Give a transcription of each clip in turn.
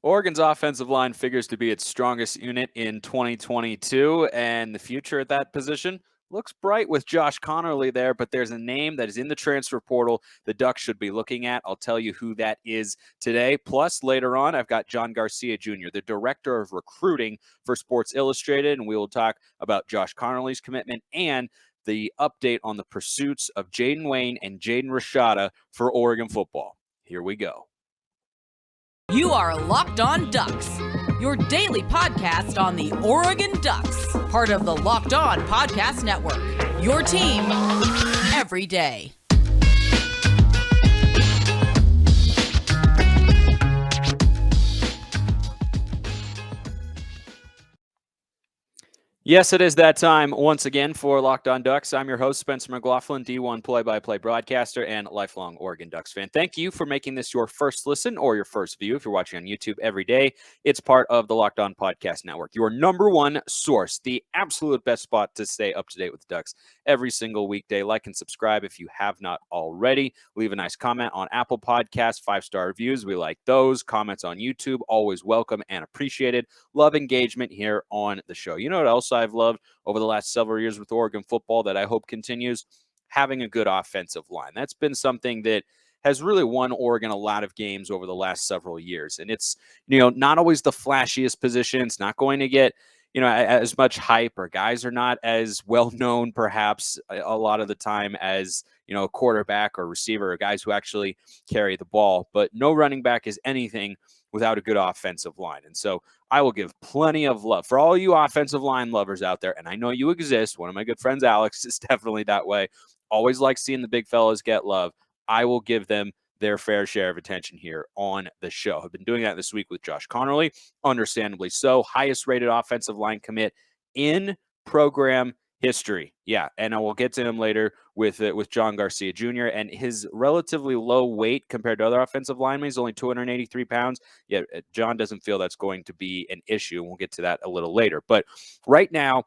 Oregon's offensive line figures to be its strongest unit in 2022, and the future at that position looks bright with Josh Connerly there, but there's a name that is in the transfer portal the Ducks should be looking at. I'll tell you who that is today. Plus, later on, I've got John Garcia Jr., the director of recruiting for Sports Illustrated, and we will talk about Josh Connerly's commitment and the update on the pursuits of Jaden Wayne and Jaden Rashada for Oregon football. Here we go. You are Locked On Ducks, your daily podcast on the Oregon Ducks, part of the Locked On Podcast Network, your team every day. Yes, it is that time once again for Locked On Ducks. I'm your host, Spencer McLaughlin, D1 play-by-play broadcaster and lifelong Oregon Ducks fan. Thank you for making this your first listen or your first view if you're watching on YouTube every day. It's part of the Locked On Podcast Network, your number one source, the absolute best spot to stay up to date with the Ducks every single weekday. Like and subscribe if you have not already. Leave a nice comment on Apple Podcasts, 5-star reviews. We like those. Comments on YouTube, always welcome and appreciated. Love engagement here on the show. You know what else I've loved over the last several years with Oregon football that I hope continues? Having a good offensive line. That's been something that has really won Oregon a lot of games over the last several years. And it's, not always the flashiest position. It's not going to get, as much hype, or guys are not as well known perhaps a lot of the time as, a quarterback or receiver, or guys who actually carry the ball. But no running back is anything without a good offensive line. And so I will give plenty of love for all you offensive line lovers out there. And I know you exist. One of my good friends, Alex, is definitely that way. Always like seeing the big fellas get love. I will give them their fair share of attention here on the show. I've been doing that this week with Josh Connerly, understandably so. Highest rated offensive line commit in program history. Yeah, and I will get to him later with John Garcia Jr. and his relatively low weight compared to other offensive linemen. He's only 283 pounds. Yet John doesn't feel that's going to be an issue, and we'll get to that a little later. But right now,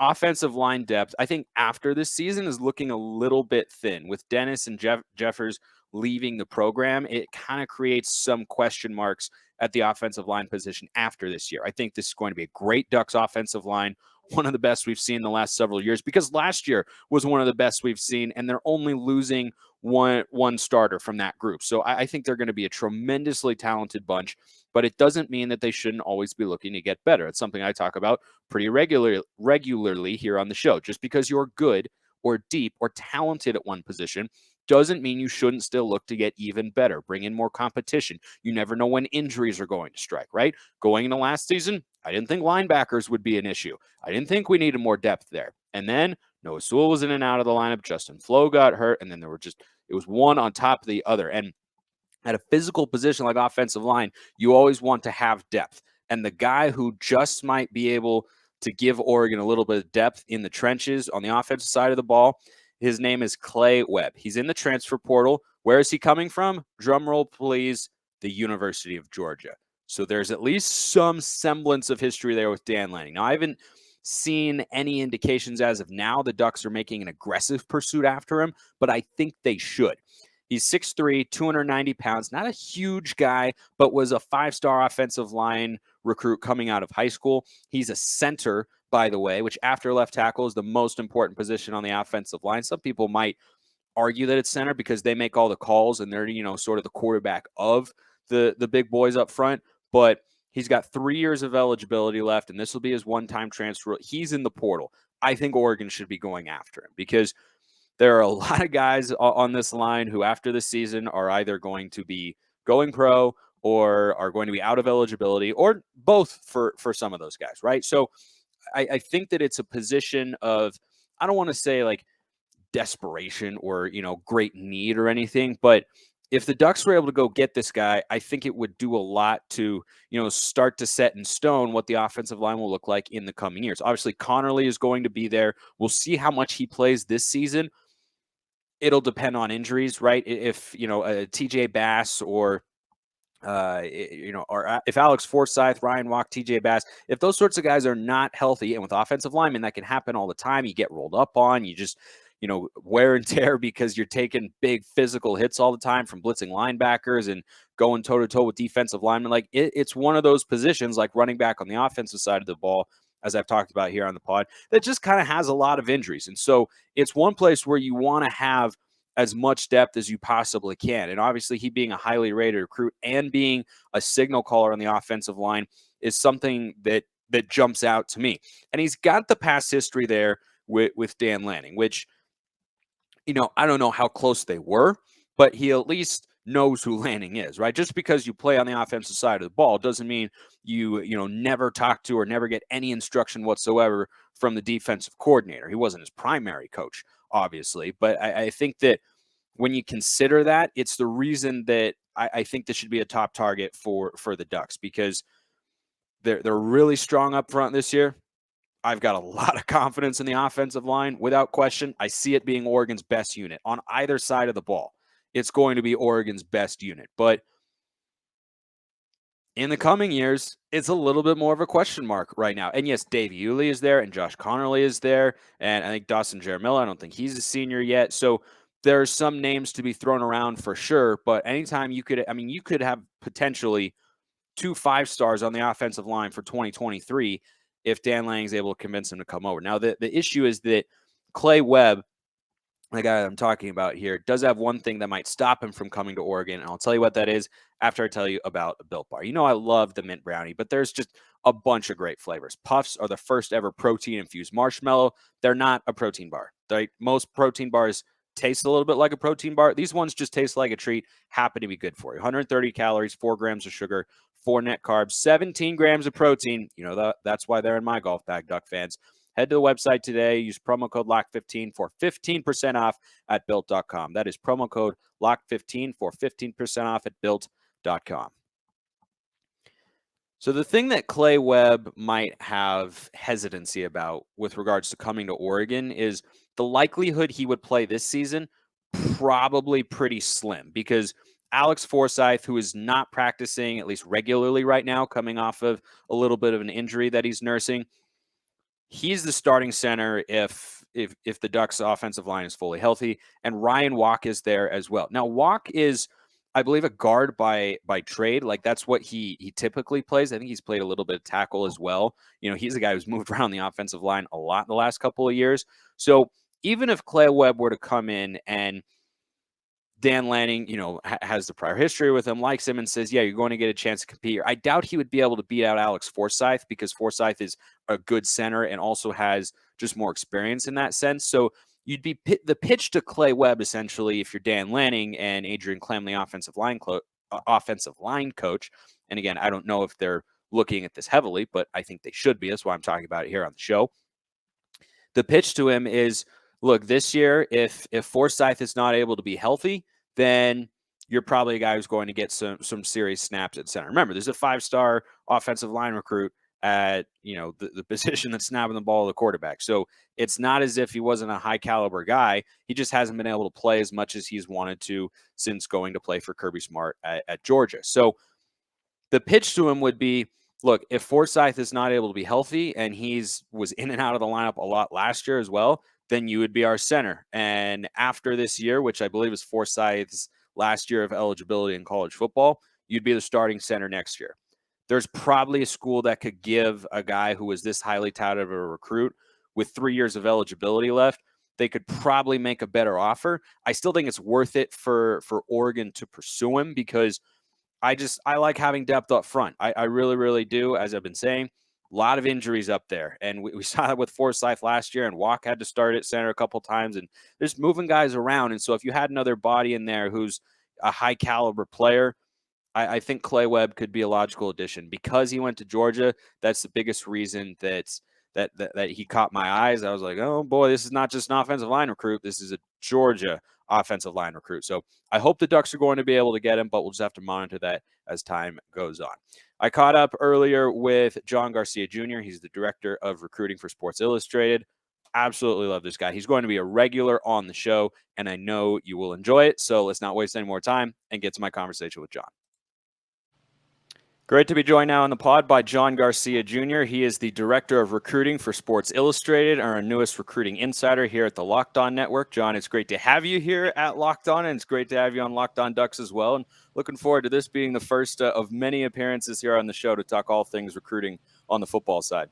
offensive line depth, I think after this season, is looking a little bit thin. With Dennis and Jeffers leaving the program, it kind of creates some question marks at the offensive line position after this year. I think this is going to be a great Ducks offensive line, one of the best we've seen in the last several years, because last year was one of the best we've seen, and they're only losing one starter from that group. So I think they're going to be a tremendously talented bunch, but it doesn't mean that they shouldn't always be looking to get better. It's something I talk about pretty regularly here on the show. Just because you're good or deep or talented at one position doesn't mean you shouldn't still look to get even better, bring in more competition. You never know when injuries are going to strike, right? Going into last season, I didn't think linebackers would be an issue. I didn't think we needed more depth there. And then Noah Sewell was in and out of the lineup. Justin Flo got hurt. And then it was one on top of the other. And at a physical position like offensive line, you always want to have depth. And the guy who just might be able to give Oregon a little bit of depth in the trenches on the offensive side of the ball, his name is Clay Webb. He's in the transfer portal. Where is he coming from? Drum roll, please. The University of Georgia. So there's at least some semblance of history there with Dan Lanning. Now, I haven't seen any indications as of now the Ducks are making an aggressive pursuit after him, but I think they should. He's 6'3", 290 pounds, not a huge guy, but was a 5-star offensive line recruit coming out of high school. He's a center, by the way, which after left tackle is the most important position on the offensive line. Some people might argue that it's center because they make all the calls and they're, sort of the quarterback of the big boys up front. But he's got 3 years of eligibility left, and this will be his one-time transfer. He's in the portal. I think Oregon should be going after him because there are a lot of guys on this line who after this season are either going to be going pro or are going to be out of eligibility, or both for some of those guys, right? So I think that it's a position of, I don't want to say like desperation or, great need or anything, but if the Ducks were able to go get this guy, I think it would do a lot to, start to set in stone what the offensive line will look like in the coming years. Obviously, Connerly is going to be there. We'll see how much he plays this season. It'll depend on injuries, right? If, TJ Bass or if Alex Forsyth, Ryan Walk, TJ Bass, if those sorts of guys are not healthy, and with offensive linemen, that can happen all the time. You get rolled up on, you just, wear and tear because you're taking big physical hits all the time from blitzing linebackers and going toe-to-toe with defensive linemen. Like it's one of those positions, like running back on the offensive side of the ball, as I've talked about here on the pod, that just kind of has a lot of injuries. And so it's one place where you want to have as much depth as you possibly can. And obviously he being a highly rated recruit and being a signal caller on the offensive line is something that jumps out to me. And he's got the past history there with Dan Lanning, which, I don't know how close they were, but he at least knows who Lanning is, right? Just because you play on the offensive side of the ball doesn't mean you never talk to or never get any instruction whatsoever from the defensive coordinator. He wasn't his primary coach, obviously, but I think that when you consider that, it's the reason that I think this should be a top target for the Ducks, because they're really strong up front this year. I've got a lot of confidence in the offensive line. Without question, I see it being Oregon's best unit on either side of the ball. It's going to be Oregon's best unit. But in the coming years, it's a little bit more of a question mark right now. And yes, Dave Uli is there and Josh Connerly is there. And I think Dawson Jaramillo, I don't think he's a senior yet. So there's some names to be thrown around for sure. But anytime you could have potentially 2 5-stars on the offensive line for 2023 if Dan Lanning is able to convince him to come over. Now, the issue is that Clay Webb, the guy I'm talking about here, does have one thing that might stop him from coming to Oregon, and I'll tell you what that is after I tell you about a Built Bar. I love the mint brownie, but there's just a bunch of great flavors. Puffs are the first ever protein-infused marshmallow. They're not a protein bar. Most protein bars taste a little bit like a protein bar. These ones just taste like a treat, happen to be good for you. 130 calories, 4 grams of sugar, 4 net carbs, 17 grams of protein. That's why they're in my golf bag, Duck fans. Head to the website today. Use promo code LOCK15 for 15% off at Built.com. That is promo code LOCK15 for 15% off at Built.com. So the thing that Clay Webb might have hesitancy about with regards to coming to Oregon is the likelihood he would play this season, probably pretty slim, because Alex Forsyth, who is not practicing at least regularly right now, coming off of a little bit of an injury that he's nursing, he's the starting center if the Ducks offensive line is fully healthy, and Ryan Walk is there as well. Now, Walk is, I believe, a guard by trade. Like, that's what he typically plays. I think he's played a little bit of tackle as well. He's a guy who's moved around the offensive line a lot in the last couple of years. So even if Clay Webb were to come in and Dan Lanning, has the prior history with him, likes him, and says, yeah, you're going to get a chance to compete, I doubt he would be able to beat out Alex Forsyth, because Forsyth is a good center and also has just more experience in that sense. So you'd be the pitch to Clay Webb, essentially, if you're Dan Lanning and Adrian Clamley, offensive line coach. And again, I don't know if they're looking at this heavily, but I think they should be. That's why I'm talking about it here on the show. The pitch to him is, look, this year, if Forsyth is not able to be healthy, then you're probably a guy who's going to get some serious snaps at center. Remember, there's a 5-star offensive line recruit at the position that's snapping the ball to the quarterback. So it's not as if he wasn't a high caliber guy. He just hasn't been able to play as much as he's wanted to since going to play for Kirby Smart at Georgia. So the pitch to him would be, look, if Forsyth is not able to be healthy, and was in and out of the lineup a lot last year as well, then you would be our center. And after this year, which I believe is Forsyth's last year of eligibility in college football, you'd be the starting center next year. There's probably a school that could give a guy who was this highly touted of a recruit with 3 years of eligibility left, they could probably make a better offer. I still think it's worth it for Oregon to pursue him, because I like having depth up front. I really, really do. As I've been saying, a lot of injuries up there. And we saw that with Forsyth last year, and Walk had to start at center a couple times, and just moving guys around. And so if you had another body in there who's a high caliber player, I think Clay Webb could be a logical addition. Because he went to Georgia, that's the biggest reason that he caught my eyes. I was like, oh boy, this is not just an offensive line recruit. This is a Georgia offensive line recruit. So I hope the Ducks are going to be able to get him, but we'll just have to monitor that as time goes on. I caught up earlier with John Garcia Jr. He's the director of recruiting for Sports Illustrated. Absolutely love this guy. He's going to be a regular on the show, and I know you will enjoy it. So let's not waste any more time and get to my conversation with John. Great to be joined now on the pod by John Garcia Jr. He is the Director of Recruiting for Sports Illustrated, our newest recruiting insider here at the Locked On Network. John, it's great to have you here at Locked On, and it's great to have you on Locked On Ducks as well. And looking forward to this being the first of many appearances here on the show to talk all things recruiting on the football side.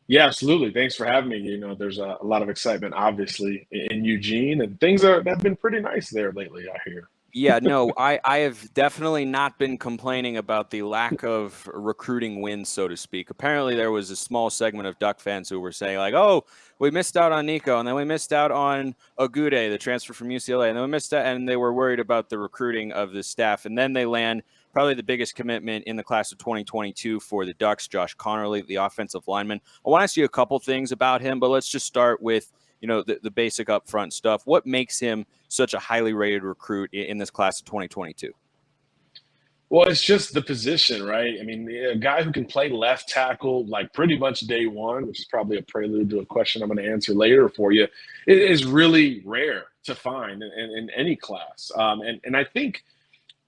Yeah, absolutely. Thanks for having me. There's a lot of excitement, obviously, in Eugene, and things have been pretty nice there lately, I hear. Yeah, no, I have definitely not been complaining about the lack of recruiting wins, so to speak. Apparently, there was a small segment of Duck fans who were saying, like, oh, we missed out on Nico, and then we missed out on Agude, the transfer from UCLA, and then we missed out, and they were worried about the recruiting of the staff. And then they land probably the biggest commitment in the class of 2022 for the Ducks, Josh Connerly, the offensive lineman. I want to ask you a couple things about him, but let's just start with the basic upfront stuff. What makes him such a highly rated recruit in this class of 2022? Well, it's just the position, right? I mean, a guy who can play left tackle like pretty much day one, which is probably a prelude to a question I'm going to answer later for you, it is really rare to find in any class. And I think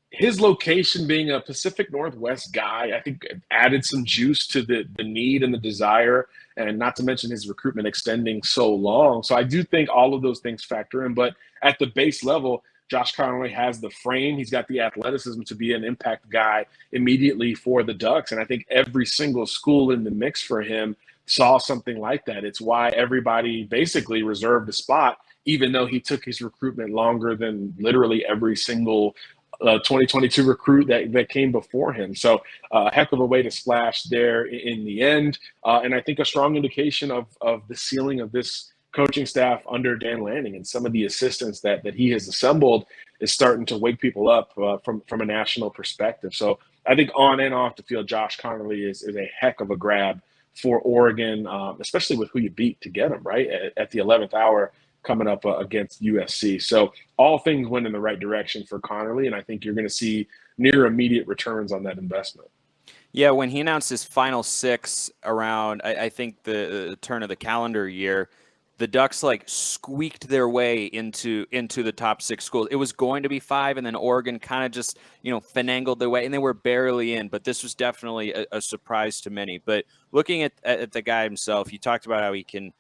his location being a Pacific Northwest guy, I think added some juice to the need and the desire, and not to mention his recruitment extending so long. So I do think all of those things factor in. But at the base level, Josh Connerly has the frame. He's got the athleticism to be an impact guy immediately for the Ducks. And I think every single school in the mix for him saw something like that. It's why everybody basically reserved a spot, even though he took his recruitment longer than literally every single 2022 recruit that came before him. So a heck of a way to splash there in the end. And I think a strong indication of the ceiling of this coaching staff under Dan Lanning and some of the assistants that he has assembled is starting to wake people up from a national perspective. So I think on and off the field, Josh Connerly is a heck of a grab for Oregon, especially with who you beat to get him, right? At the 11th hour coming up against USC. So all things went in the right direction for Connerly, and I think you're going to see near immediate returns on that investment. Yeah, when he announced his final six around, I think the turn of the calendar year, the Ducks squeaked their way into the top six schools. It was going to be five, and then Oregon kind of just finagled their way, and they were barely in. But this was definitely a surprise to many. But looking at the guy himself, you talked about how he can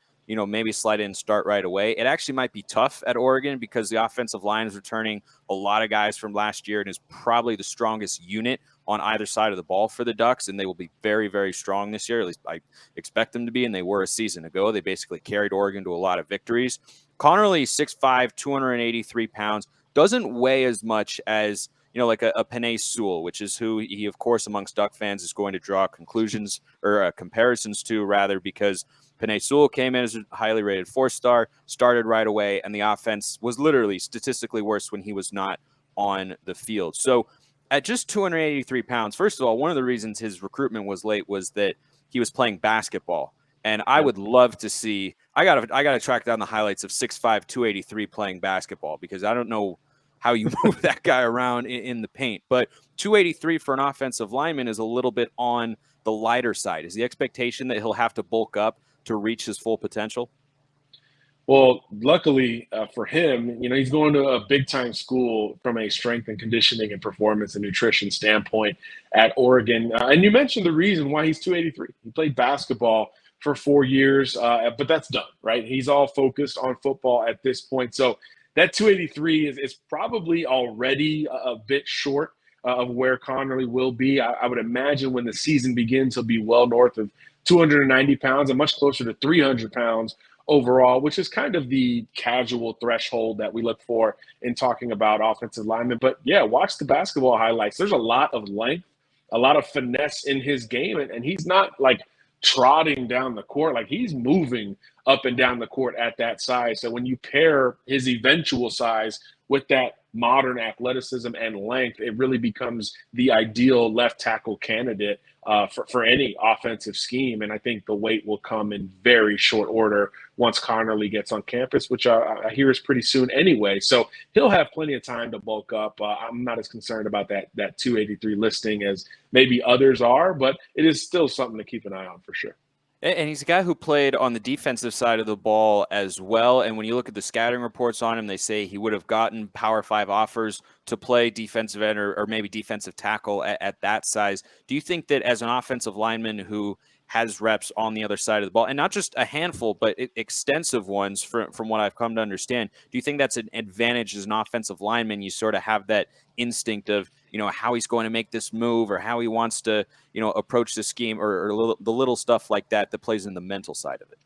maybe slide in and start right away. It actually might be tough at Oregon because the offensive line is returning a lot of guys from last year and is probably the strongest unit on either side of the ball for the Ducks, and they will be very, very strong this year. At least I expect them to be, and they were a season ago. They basically carried Oregon to a lot of victories. Connerly, 6'5", 283 pounds, doesn't weigh as much as like a Penei Sewell, which is who he, of course, amongst Duck fans is going to draw conclusions or comparisons to, rather, because Penei Sewell came in as a highly rated 4-star, started right away, and the offense was literally statistically worse when he was not on the field. So at just 283 pounds, first of all, one of the reasons his recruitment was late was that he was playing basketball. And I would love to see – I gotta track down the highlights of 6'5", 283 playing basketball, because I don't know how you move that guy around in the paint. But 283 for an offensive lineman is a little bit on the lighter side. Is the expectation that he'll have to bulk up to reach his full potential? Well, luckily for him, he's going to a big-time school from a strength and conditioning and performance and nutrition standpoint at Oregon. And you mentioned the reason why he's 283. He played basketball for 4 years, but that's done, right? He's all focused on football at this point. So that 283 is probably already a bit short of where Connerly will be. I would imagine when the season begins, he'll be well north of 290 pounds and much closer to 300 pounds overall, which is kind of the casual threshold that we look for in talking about offensive linemen. But yeah, watch the basketball highlights. There's a lot of length, a lot of finesse in his game, and he's not trotting down the court. He's moving up and down the court at that size. So when you pair his eventual size with that modern athleticism and length, it really becomes the ideal left tackle candidate for any offensive scheme. And I think the weight will come in very short order once Connerly gets on campus, which I hear is pretty soon anyway. So he'll have plenty of time to bulk up. I'm not as concerned about that 283 listing as maybe others are, but it is still something to keep an eye on for sure. And he's a guy who played on the defensive side of the ball as well. And when you look at the scouting reports on him, they say he would have gotten Power 5 offers to play defensive end or maybe defensive tackle at that size. Do you think that as an offensive lineman who has reps on the other side of the ball, and not just a handful, but extensive ones from what I've come to understand, do you think that's an advantage as an offensive lineman? You sort of have that instinct of, how he's going to make this move or how he wants to, approach the scheme or the little stuff like that plays in the mental side of it.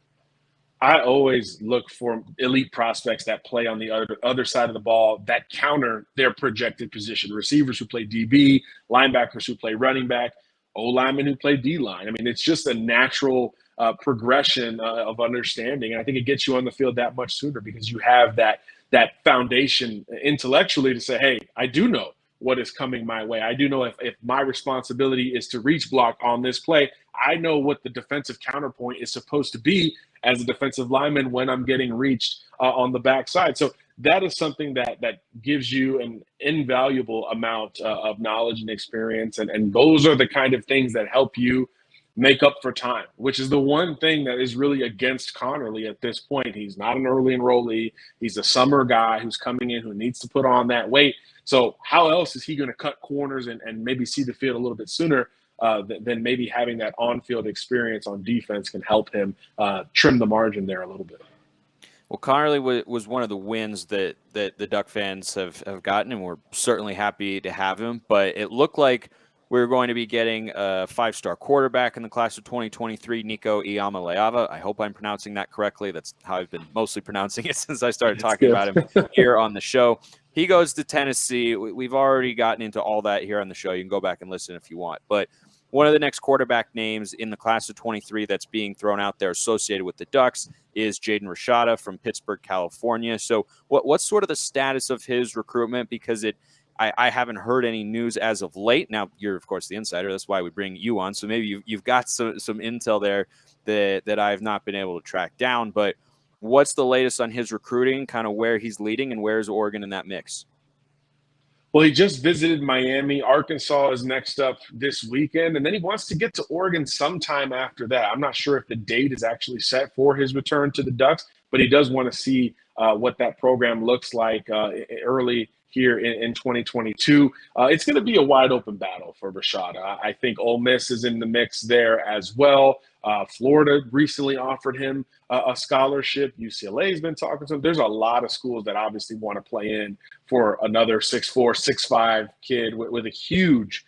I always look for elite prospects that play on the other side of the ball that counter their projected position. Receivers who play DB, linebackers who play running back, O-linemen who play D-line. I mean, it's just a natural progression of understanding. And I think it gets you on the field that much sooner because you have that foundation intellectually to say, hey, I do know what is coming my way. I do know if my responsibility is to reach block on this play, I know what the defensive counterpoint is supposed to be as a defensive lineman when I'm getting reached on the backside. So that is something that gives you an invaluable amount of knowledge and experience. And those are the kind of things that help you make up for time, which is the one thing that is really against Connerly at this point. He's not an early enrollee. He's a summer guy who's coming in who needs to put on that weight. So how else is he going to cut corners and maybe see the field a little bit sooner than maybe having that on-field experience on defense can help him trim the margin there a little bit. Well, Connerly was one of the wins that the Duck fans have gotten, and we're certainly happy to have him. But it looked like we were going to be getting a 5-star quarterback in the class of 2023, Nico Iamaleava. I hope I'm pronouncing that correctly. That's how I've been mostly pronouncing it since I started talking about him here on the show. He goes to Tennessee. We've already gotten into all that here on the show. You can go back and listen if you want. But one of the next quarterback names in the class of 23 that's being thrown out there associated with the Ducks is Jaden Rashada from Pittsburgh, California. So what's sort of the status of his recruitment? Because I haven't heard any news as of late. Now, you're, of course, the insider. That's why we bring you on. So maybe you've got some intel there that I've not been able to track down. But what's the latest on his recruiting, kind of where he's leading, and where's Oregon in that mix? Well, he just visited Miami. Arkansas is next up this weekend, and then he wants to get to Oregon sometime after that. I'm not sure if the date is actually set for his return to the Ducks, but he does want to see what that program looks like early here in 2022. It's going to be a wide open battle for Rashada. I think Ole Miss is in the mix there as well. Florida recently offered him a scholarship. UCLA has been talking to him. There's a lot of schools that obviously want to play in for another 6'4", 6'5" kid with a huge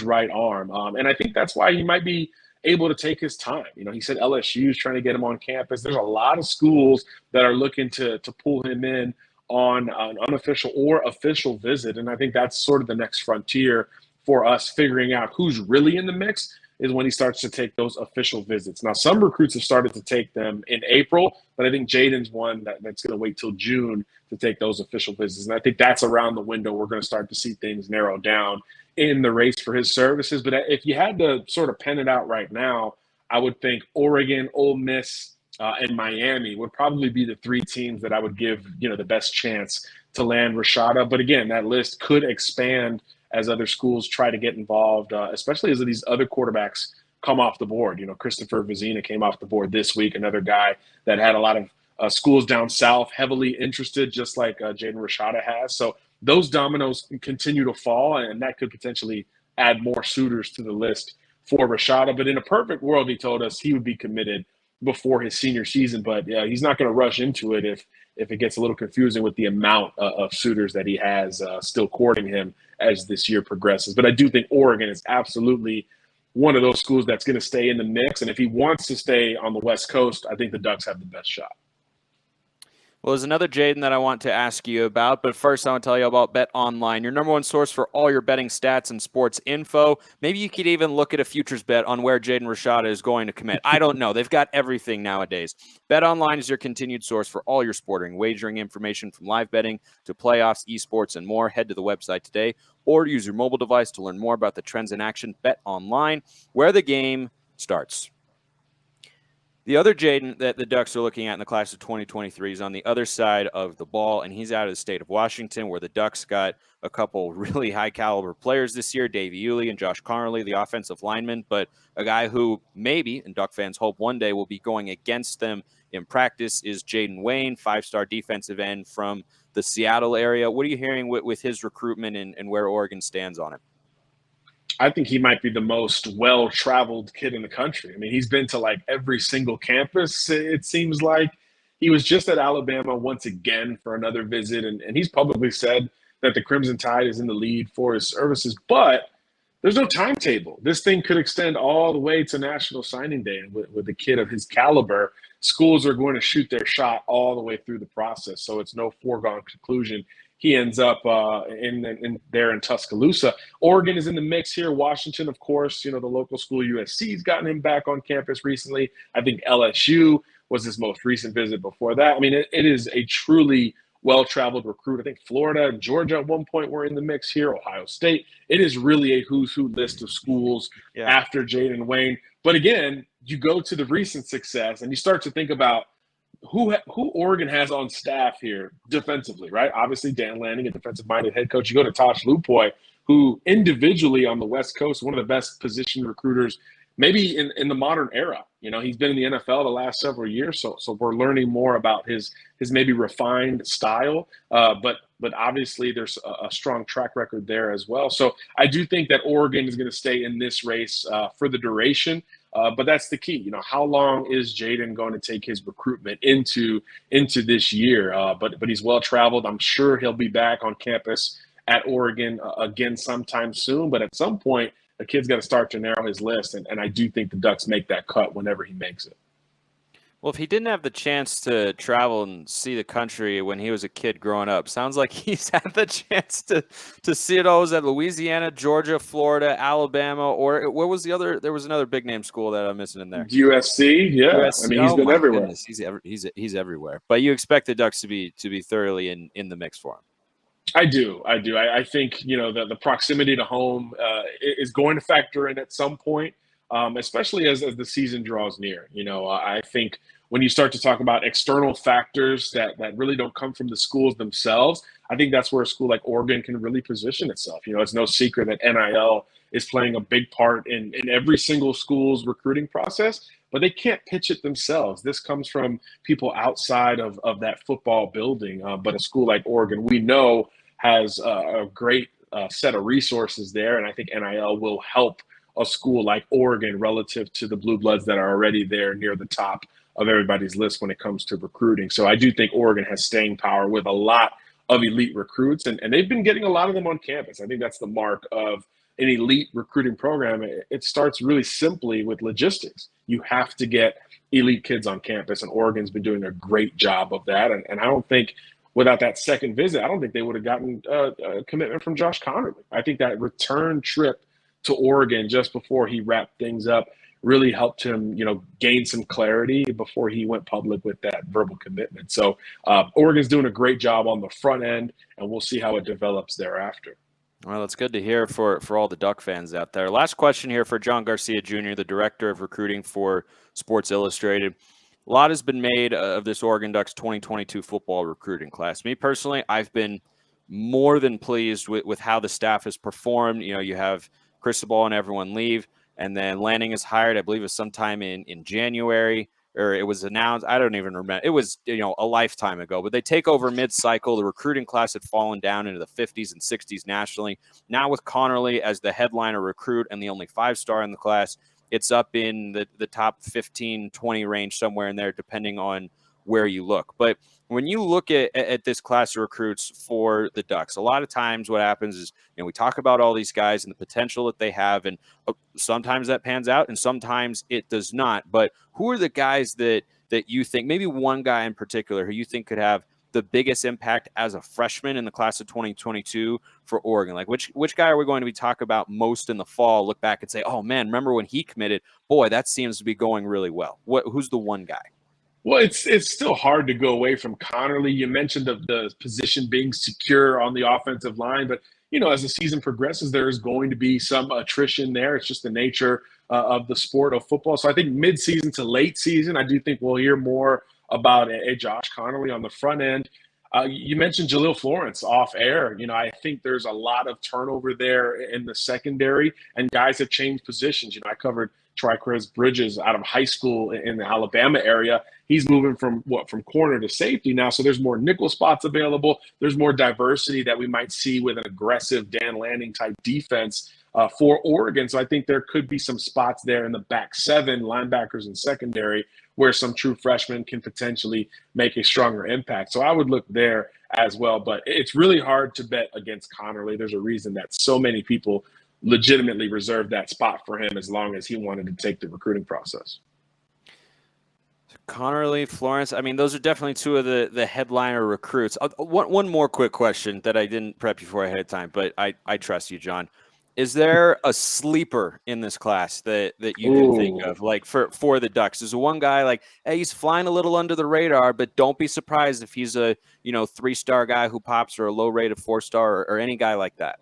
right arm. And I think that's why he might be able to take his time. He said LSU is trying to get him on campus. There's a lot of schools that are looking to pull him in on an unofficial or official visit. And I think that's sort of the next frontier for us figuring out who's really in the mix is when he starts to take those official visits. Now, some recruits have started to take them in April, but I think Jaden's one that's going to wait till June to take those official visits. And I think that's around the window we're going to start to see things narrow down in the race for his services. But if you had to sort of pen it out right now, I would think Oregon, Ole Miss, and Miami would probably be the three teams that I would give, the best chance to land Rashada. But again, that list could expand as other schools try to get involved, especially as these other quarterbacks come off the board. Christopher Vizina came off the board this week, another guy that had a lot of schools down south heavily interested, just like Jaden Rashada has. So those dominoes continue to fall, and that could potentially add more suitors to the list for Rashada. But in a perfect world, he told us he would be committed before his senior season, but yeah, he's not going to rush into it if it gets a little confusing with the amount of suitors that he has still courting him as this year progresses. But I do think Oregon is absolutely one of those schools that's going to stay in the mix. And if he wants to stay on the West Coast, I think the Ducks have the best shot. Well, there's another Jaden that I want to ask you about, but first I want to tell you about Bet Online, your number one source for all your betting stats and sports info. Maybe you could even look at a futures bet on where Jaden Rashada is going to commit. I don't know. They've got everything nowadays. Bet Online is your continued source for all your sporting wagering information, from live betting to playoffs, esports, and more. Head to the website today or use your mobile device to learn more about the trends in action. Bet Online, where the game starts. The other Jaden that the Ducks are looking at in the class of 2023 is on the other side of the ball, and he's out of the state of Washington, where the Ducks got a couple really high-caliber players this year, Dave Uli and Josh Connerly, the offensive lineman, but a guy who maybe, and Duck fans hope one day, will be going against them in practice is Jaden Wayne, five-star defensive end from the Seattle area. What are you hearing with his recruitment and where Oregon stands on it? I think he might be the most well-traveled kid in the country. I mean, he's been to like every single campus, it seems like. He was just at Alabama once again for another visit, and he's publicly said that the Crimson Tide is in the lead for his services. But there's no timetable. This thing could extend all the way to National Signing Day. And with a kid of his caliber, schools are going to shoot their shot all the way through the process. So it's no foregone conclusion he ends up in there in Tuscaloosa. Oregon is in the mix here. Washington, of course, the local school USC's gotten him back on campus recently. I think LSU was his most recent visit before that. I mean, it is a truly well-traveled recruit. I think Florida and Georgia at one point were in the mix here, Ohio State. It is really a who's who list of schools after Jaden Wayne. But again, you go to the recent success and you start to think about who Oregon has on staff here defensively, right? Obviously, Dan Lanning, a defensive-minded head coach. You go to Tosh Lupoy, who individually on the West Coast, one of the best position recruiters maybe in the modern era. He's been in the NFL the last several years, so we're learning more about his maybe refined style. But obviously there's a strong track record there as well. So I do think that Oregon is going to stay in this race for the duration. But that's the key. How long is Jaden going to take his recruitment into this year? But he's well traveled. I'm sure he'll be back on campus at Oregon again sometime soon. But at some point, a kid's got to start to narrow his list, and I do think the Ducks make that cut whenever he makes it. Well, if he didn't have the chance to travel and see the country when he was a kid growing up, sounds like he's had the chance to see it all. Was at Louisiana, Georgia, Florida, Alabama, or what was the other? There was another big name school that I'm missing in there. USC, yeah. USC. I mean, he's been everywhere. Goodness. He's everywhere. But you expect the Ducks to be thoroughly in the mix for him. I do. I think the proximity to home is going to factor in at some point. Especially as the season draws near. I think when you start to talk about external factors that really don't come from the schools themselves, I think that's where a school like Oregon can really position itself. It's no secret that NIL is playing a big part in every single school's recruiting process, but they can't pitch it themselves. This comes from people outside of that football building. But a school like Oregon, we know, has a great set of resources there, and I think NIL will help a school like Oregon relative to the Blue Bloods that are already there near the top of everybody's list when it comes to recruiting. So I do think Oregon has staying power with a lot of elite recruits, and they've been getting a lot of them on campus. I think that's the mark of an elite recruiting program. It starts really simply with logistics. You have to get elite kids on campus, and Oregon's been doing a great job of that. And I don't think without that second visit, I don't think they would have gotten a commitment from Josh Connerly. I think that return trip to Oregon just before he wrapped things up really helped him, gain some clarity before he went public with that verbal commitment. So Oregon's doing a great job on the front end, and we'll see how it develops thereafter. Well, it's good to hear for all the Duck fans out there. Last question here for John Garcia Jr., the director of recruiting for Sports Illustrated. A lot has been made of this Oregon Ducks 2022 football recruiting class. Me personally, I've been more than pleased with how the staff has performed. You have Cristobal and everyone leave, and then Lanning is hired, I believe it was sometime in January, or it was announced. I don't even remember. It was, a lifetime ago, but they take over mid-cycle. The recruiting class had fallen down into the 50s and 60s nationally. Now with Connerly as the headliner recruit and the only 5-star in the class, it's up in the top 15, 20 range, somewhere in there, depending on where you look. But when you look at this class of recruits for the Ducks, a lot of times what happens is, we talk about all these guys and the potential that they have, and sometimes that pans out and sometimes it does not. But who are the guys that you think, maybe one guy in particular who you think could have the biggest impact as a freshman in the class of 2022 for Oregon? Like which guy are we going to be talking about most in the fall? Look back and say, oh man, remember when he committed? Boy, that seems to be going really well. Who's the one guy? Well, it's still hard to go away from Connerly. You mentioned the position being secure on the offensive line, but as the season progresses, there is going to be some attrition there. It's just the nature of the sport of football. So I think mid-season to late season, I do think we'll hear more about a Josh Connerly on the front end. You mentioned Jaleel Florence off air. I think there's a lot of turnover there in the secondary, and guys have changed positions. I covered Triquez Bridges out of high school in the Alabama area. He's moving from corner to safety now. So there's more nickel spots available. There's more diversity that we might see with an aggressive Dan Lanning type defense for Oregon. So I think there could be some spots there in the back seven, linebackers and secondary, where some true freshmen can potentially make a stronger impact. So I would look there as well. But it's really hard to bet against Connerly. There's a reason that so many people legitimately reserved that spot for him as long as he wanted to take the recruiting process. Connerly, Florence, I mean, those are definitely two of the headliner recruits. One more quick question that I didn't prep you for ahead of time, but I trust you, John. Is there a sleeper in this class that you can think of, like for the Ducks? There's one guy like, hey, he's flying a little under the radar, but don't be surprised if he's a 3-star guy who pops, or a low rate of 4-star, or any guy like that.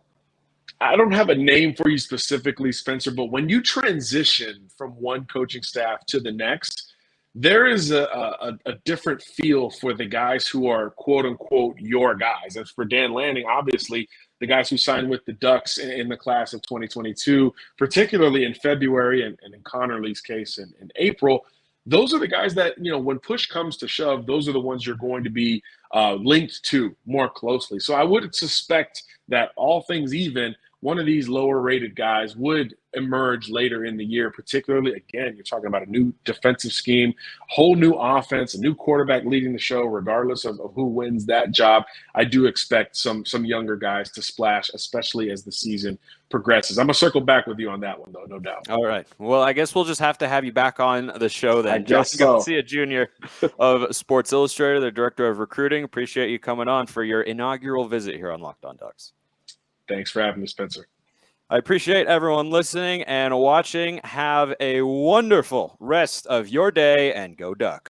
I don't have a name for you specifically, Spencer, but when you transition from one coaching staff to the next, there is a different feel for the guys who are quote unquote your guys. As for Dan Lanning, obviously, the guys who signed with the Ducks in the class of 2022, particularly in February and in Connerly's case in April, those are the guys that, when push comes to shove, those are the ones you're going to be linked to more closely. So I would suspect that, all things even, one of these lower rated guys would emerge later in the year, particularly, again, you're talking about a new defensive scheme, whole new offense, a new quarterback leading the show, regardless of who wins that job. I do expect some younger guys to splash, especially as the season progresses. I'm going to circle back with you on that one, though, no doubt. All right. Well, I guess we'll just have to have you back on the show then. I guess John so. Garcia Jr. of Sports Illustrated, the director of recruiting. Appreciate you coming on for your inaugural visit here on Locked On Ducks. Thanks for having me, Spencer. I appreciate everyone listening and watching. Have a wonderful rest of your day, and go Ducks.